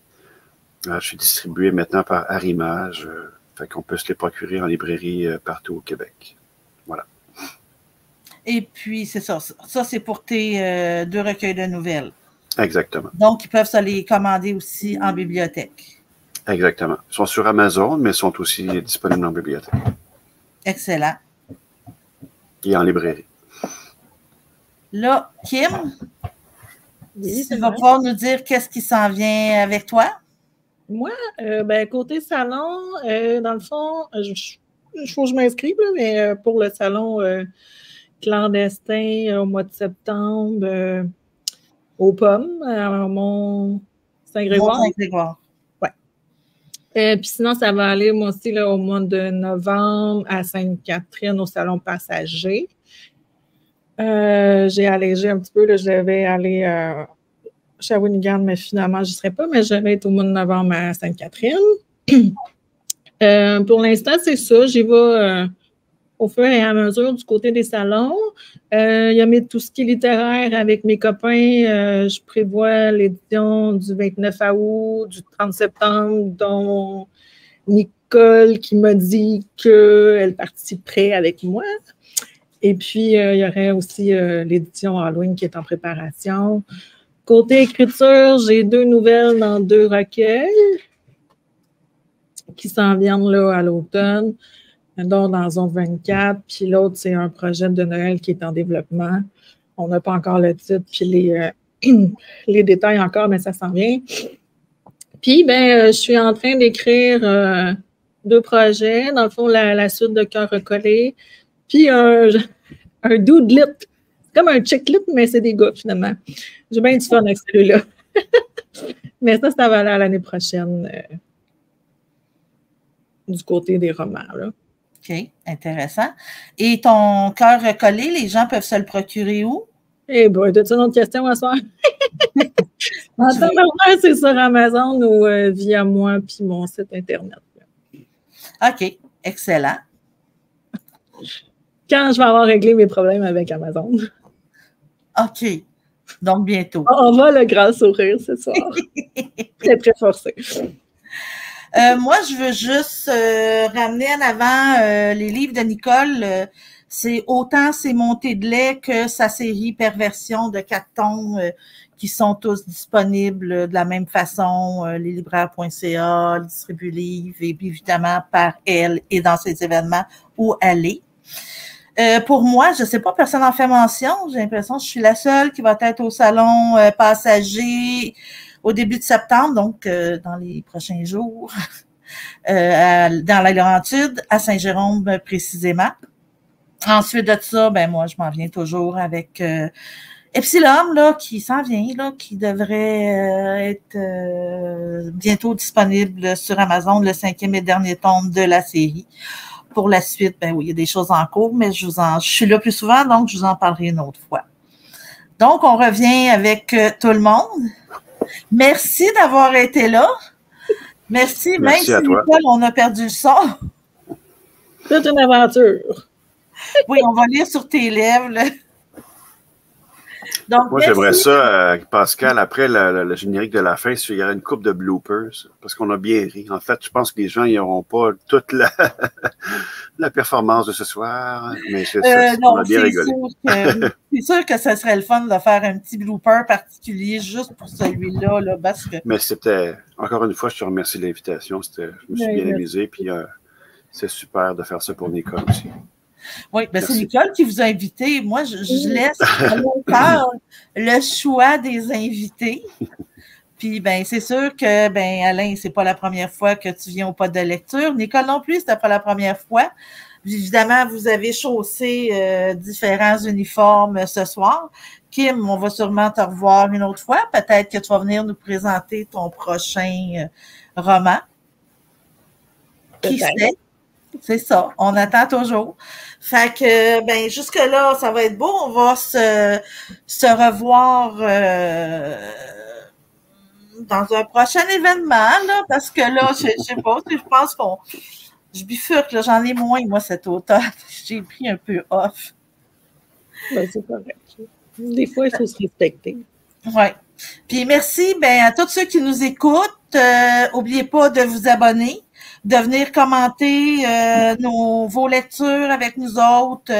Je suis distribué maintenant par Arrimage. Fait qu'on peut se les procurer en librairie partout au Québec. Voilà. Et puis, c'est ça. Ça, c'est pour tes 2 recueils de nouvelles. Exactement. Donc, ils peuvent se les commander aussi en bibliothèque. Exactement. Ils sont sur Amazon, mais sont aussi disponibles en bibliothèque. Excellent. Et en librairie. Là, Kim, Oui, tu vas pouvoir nous dire qu'est-ce qui s'en vient avec toi? Moi, côté salon, dans le fond, il faut que je m'inscrive, mais pour le salon clandestin au mois de septembre, aux Pommes, à Mont-Saint-Grégoire. Mont-Saint-Grégoire. Oui. Puis sinon, ça va aller, moi aussi, là, au mois de novembre à Sainte-Catherine, au salon passager. J'ai allégé un petit peu, là, je devais aller à Shawinigan, mais finalement, je n'y serai pas, mais je vais être au mois de novembre à Sainte-Catherine. Pour l'instant, c'est ça. J'y vais au fur et à mesure du côté des salons. Il y a tout ce qui est littéraire avec mes copains. Je prévois l'édition du 29 août, du 30 septembre, dont Nicole qui m'a dit qu'elle participerait avec moi. Et puis, il y aurait aussi l'édition Halloween qui est en préparation. Côté écriture, j'ai 2 nouvelles dans 2 recueils qui s'en viennent là à l'automne, dont dans Zone 24, puis l'autre, c'est un projet de Noël qui est en développement. On n'a pas encore le titre, puis les détails encore, mais ça s'en vient. Puis, je suis en train d'écrire 2 projets, dans le fond, la suite de Cœur recollé, puis un doodlit. C'est comme un chicklit, mais c'est des gars, finalement. J'ai bien du fun avec celui-là. Mais ça va aller à l'année prochaine du côté des romans, là. OK, intéressant. Et ton Cœur recollé, les gens peuvent se le procurer où? Eh bien, as-tu une autre question à soir? En temps normal, c'est sur Amazon ou via moi puis mon site Internet. OK, excellent. Quand je vais avoir réglé mes problèmes avec Amazon. OK, donc bientôt. On va le grand sourire ce soir. C'est très forcé. Moi, je veux juste ramener en avant les livres de Nicole. C'est autant ses montées de lait que sa série Perversion de 4 tomes qui sont tous disponibles de la même façon, leslibraires.ca, le Distribu Livre, et puis évidemment par elle et dans ses événements où elle est. Pour moi, je ne sais pas, personne n'en fait mention. J'ai l'impression que je suis la seule qui va être au salon passager au début de septembre, donc dans les prochains jours, dans la Laurentide, à Saint-Jérôme précisément. Ensuite de ça, moi, je m'en viens toujours avec Epsilon, là, qui s'en vient, là, qui devrait être bientôt disponible sur Amazon, le 5e et dernier tome de la série. Pour la suite, oui, il y a des choses en cours, mais je suis là plus souvent, donc je vous en parlerai une autre fois. Donc, on revient avec tout le monde. Merci d'avoir été là. Merci même si, Nicole, on a perdu le son. C'est une aventure. Oui, on va lire sur tes lèvres, là. Donc, moi, j'aimerais ça, Pascal, après le générique de la fin, il y aurait une coupe de bloopers, parce qu'on a bien ri. En fait, je pense que les gens n'auront pas toute la performance de ce soir, mais on a bien rigolé. C'est sûr que ce serait le fun de faire un petit blooper particulier juste pour celui-là, là, parce que... Mais c'était, encore une fois, je te remercie de l'invitation. Je me suis bien amusé, puis c'est super de faire ça pour Nicole aussi. Oui, c'est Nicole qui vous a invité. Moi, je laisse à l'auteur le choix des invités. Puis, c'est sûr que, Alain, c'est pas la première fois que tu viens au pod de lecture. Nicole non plus, c'était pas la première fois. Puis, évidemment, vous avez chaussé différents uniformes ce soir. Kim, on va sûrement te revoir une autre fois. Peut-être que tu vas venir nous présenter ton prochain roman. Qui sait? C'est ça, on attend toujours. Fait que, ben, jusque-là, ça va être beau. On va se revoir dans un prochain événement, là, parce que là, je sais pas, je pense qu'on... Je bifurque, là, j'en ai moins, moi, cet automne. J'ai pris un peu off. Ben, c'est correct. Des fois, il faut se respecter. Oui. Puis merci à tous ceux qui nous écoutent. N'oubliez pas de vous abonner, de venir commenter vos lectures avec nous autres.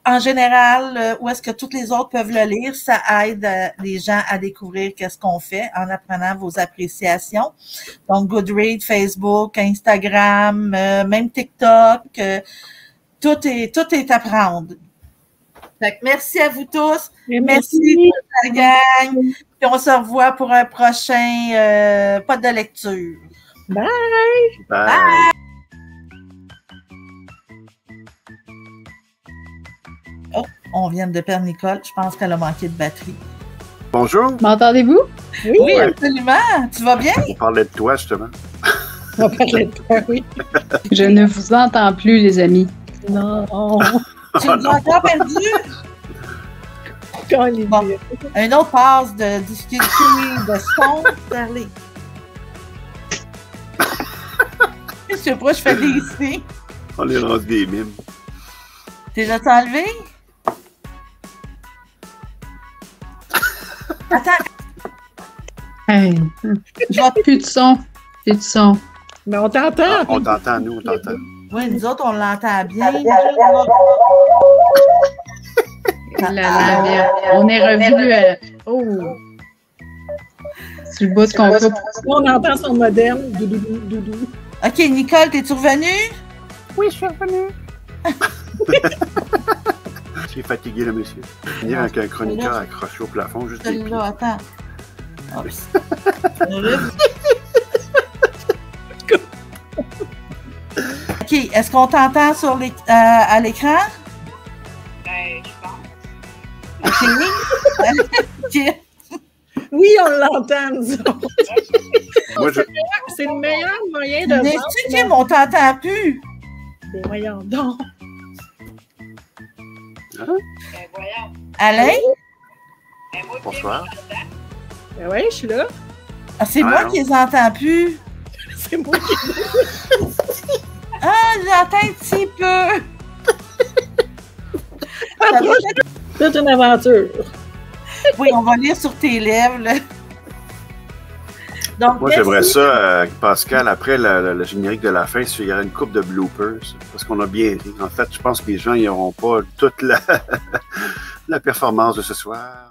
En général, où est-ce que toutes les autres peuvent le lire, ça aide les gens à découvrir qu'est-ce qu'on fait en apprenant vos appréciations. Donc, Goodreads, Facebook, Instagram, même TikTok, tout est à prendre. Fait que merci à vous tous. Merci la gang. Puis on se revoit pour un prochain pod de lecture. Bye! Bye. Bye. Oh, on vient de perdre Nicole. Je pense qu'elle a manqué de batterie. Bonjour. M'entendez-vous? Oui, absolument. Tu vas bien? On parlait de toi, justement. On parlait de toi, oui. Je ne vous entends plus, les amis. Non. Tu nous as encore perdu? Bon, un autre passe de difficulté de son parler. Je sais pas, je fais des signes. On est rendu des mimes. T'es déjà enlevé? Attends. Hey. Plus de son. Plus de son. Mais on t'entend. Ah, on t'entend, nous, on t'entend. Oui, nous autres, on l'entend bien. On est revenu Oh! C'est le bout qu'on coupe. On entend son modem. Doudou, doudou. OK, Nicole, t'es-tu revenue? Oui, je suis revenue. J'ai fatigué le monsieur. Venir avec un chroniqueur accroché au plafond, juste des pieds. Celui-là, attends. Oups. OK, est-ce qu'on t'entend à l'écran? Ben, je pense. OK. Oui, on l'entend, nous autres. Moi, C'est le meilleur moyen de Mais voir. tu dis, on t'entend plus. Ben, voyons donc. Ben, voyons. Alain? Ben, moi, Bonsoir. Ben oui, je suis là. Ah, c'est moi qui les entends plus. C'est moi qui... Ah, j'entends un petit peu. C'est une aventure. Oui, on va lire sur tes lèvres. Là. Donc, Moi, j'aimerais ça, Pascal, après le générique de la fin, il y aurait une coupe de bloopers, parce qu'on a bien ri. En fait, je pense que les gens n'auront pas toute la performance de ce soir.